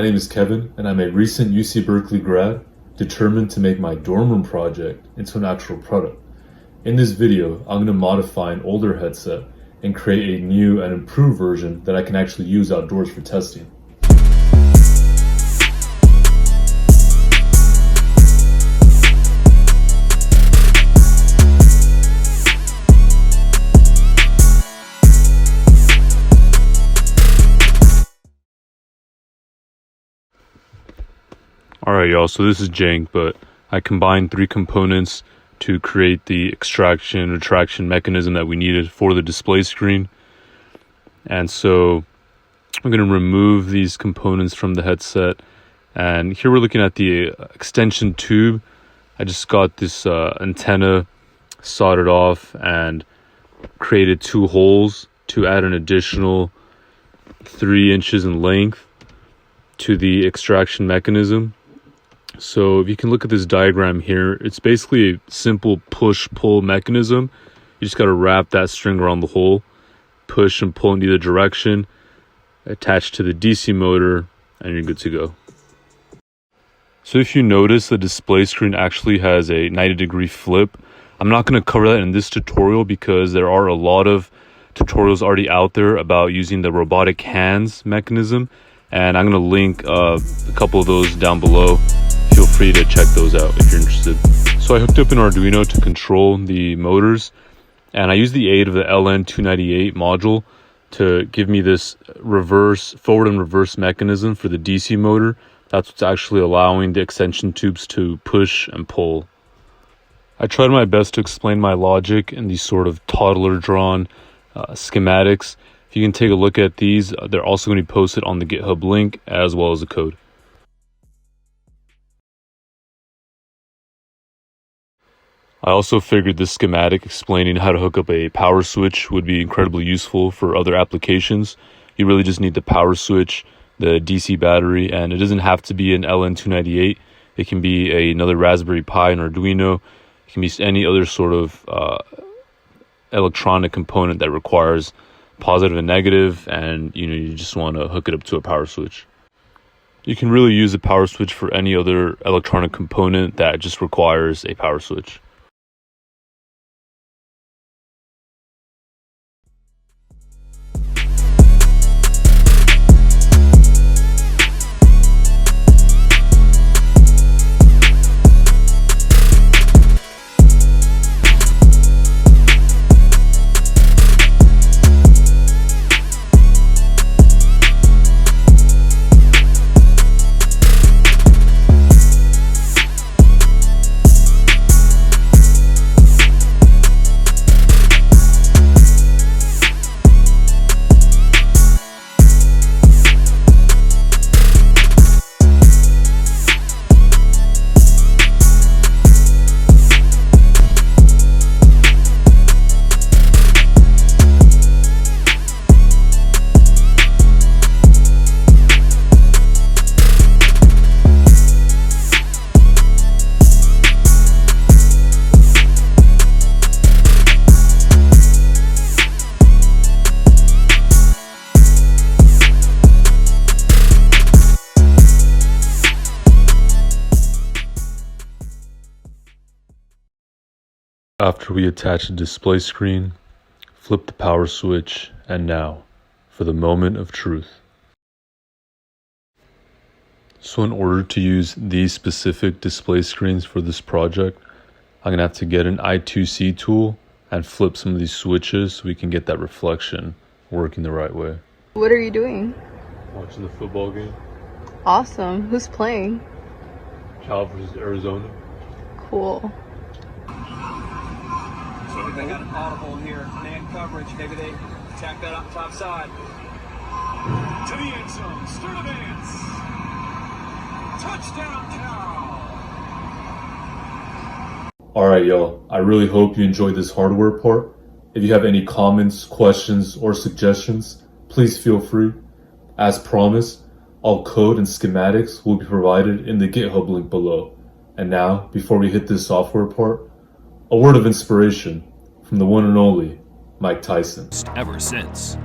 name is Kevin, and I'm a recent UC Berkeley grad, determined to make my dorm room project into an actual product. In this video, I'm going to modify an older headset and create a new and improved version that I can actually use outdoors for testing. Alright y'all, so this is jank, but I combined 3 components to create the extraction retraction mechanism that we needed for the display screen. And so I'm going to remove these components from the headset, and here we're looking at the extension tube. I just got this antenna soldered off and created 2 holes to add an additional 3 inches in length to the extraction mechanism. So if you can look at this diagram here, it's basically a simple push-pull mechanism. You just got to wrap that string around the hole, push and pull in either direction, attach to the DC motor, and you're good to go. So if you notice, the display screen actually has a 90-degree flip. I'm not going to cover that in this tutorial because there are a lot of tutorials already out there about using the robotic hands mechanism, and I'm going to link a couple of those down below. Feel free to check those out if you're interested. So I hooked up an Arduino to control the motors, and I used the aid of the LN298 module to give me this forward and reverse mechanism for the DC motor. That's what's actually allowing the extension tubes to push and pull. I tried my best to explain my logic in these sort of toddler drawn schematics. If you can take a look at these, they're also going to be posted on the GitHub link as well as the code. I also figured this schematic explaining how to hook up a power switch would be incredibly useful for other applications. You really just need the power switch, the DC battery, and it doesn't have to be an LN298. It can be another Raspberry Pi, an Arduino. It can be any other sort of electronic component that requires positive and negative, and you just want to hook it up to a power switch. You can really use a power switch for any other electronic component that just requires a power switch. After we attach the display screen, flip the power switch, and now for the moment of truth. So in order to use these specific display screens for this project, I'm going to have to get an I2C tool and flip some of these switches so we can get that reflection working the right way. What are you doing? Watching the football game. Awesome. Who's playing? Cal versus Arizona. Cool. They got an audible here, man coverage. Maybe they attack that up top side. To the end zone, Sturdivance. Touchdown, Cal. Alright y'all, I really hope you enjoyed this hardware part. If you have any comments, questions, or suggestions, please feel free. As promised, all code and schematics will be provided in the GitHub link below. And now, before we hit this software part, a word of inspiration from the one and only Mike Tyson. Ever since.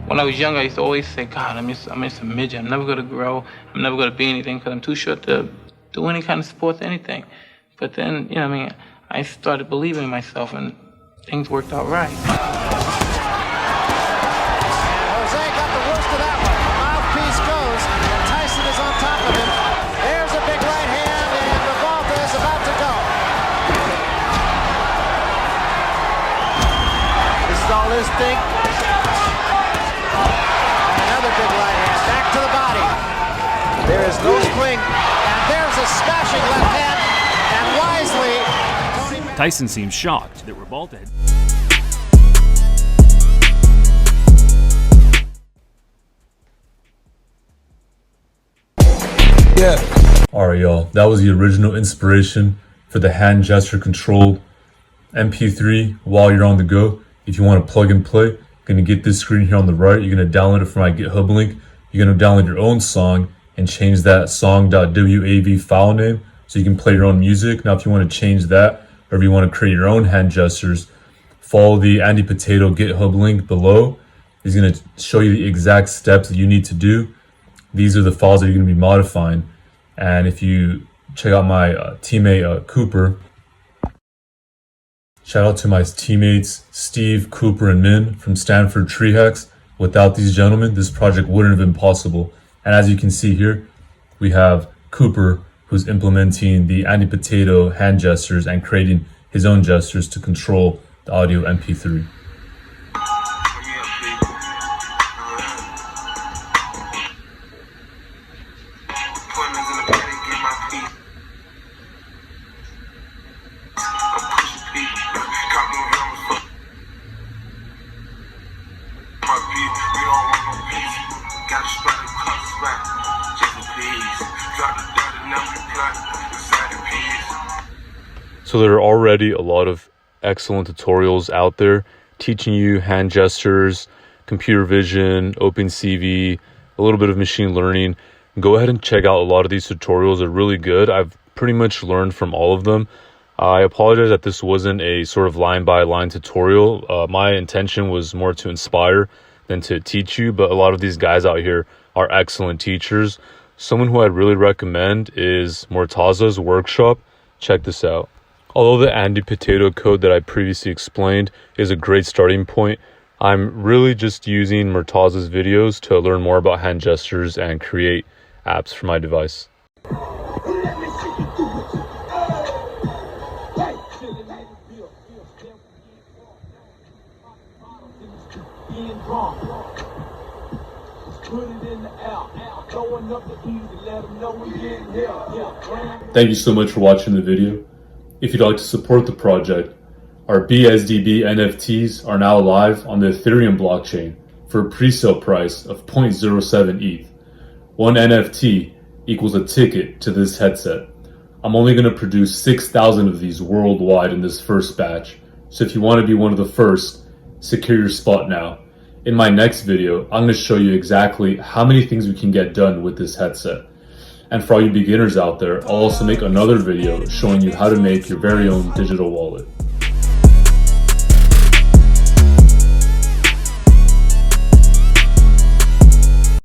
When I was young, I used to always say, God, I'm just a midget. I'm never going to grow. I'm never going to be anything because I'm too short to do any kind of sports, anything. But then, I started believing in myself and things worked out right. Jose got the worst of that one. Mouthpiece goes. Tyson is on top of him. There's a big right hand, and Revolta is about to go. This is all his thing. And another big right hand. Back to the body. There is no swing. And there's a smashing left hand. And wisely, Tyson seems shocked that Revolta had... Alright y'all, that was the original inspiration for the hand gesture controlled MP3 while you're on the go. If you want to plug and play, you're going to get this screen here on the right. You're going to download it from my GitHub link. You're going to download your own song and change that song.wav file name so you can play your own music. Now if you want to change that, or if you want to create your own hand gestures, follow the Andy Potato GitHub link below. He's going to show you the exact steps that you need to do. These are the files that you're going to be modifying. And if you check out my teammate Cooper, shout out to my teammates Steve, Cooper, and Min from Stanford Tree Hacks. Without these gentlemen, this project wouldn't have been possible. And as you can see here, we have Cooper, who's implementing the Andy Potato hand gestures and creating his own gestures to control the audio MP3. So there are already a lot of excellent tutorials out there teaching you hand gestures, computer vision, OpenCV, a little bit of machine learning. Go ahead and check out a lot of these tutorials. They're really good. I've pretty much learned from all of them. I apologize that this wasn't a sort of line-by-line tutorial. My intention was more to inspire than to teach you, but a lot of these guys out here are excellent teachers. Someone who I'd really recommend is Mortaza's workshop. Check this out. Although the Andy Potato code that I previously explained is a great starting point, I'm really just using Mortaza's videos to learn more about hand gestures and create apps for my device. Thank you so much for watching the video. If you'd like to support the project, our BSDB NFTs are now live on the Ethereum blockchain for a pre-sale price of 0.07 ETH. One NFT equals a ticket to this headset. I'm only going to produce 6,000 of these worldwide in this first batch, so if you want to be one of the first, secure your spot now. In my next video, I'm going to show you exactly how many things we can get done with this headset. And for all you beginners out there, I'll also make another video showing you how to make your very own digital wallet.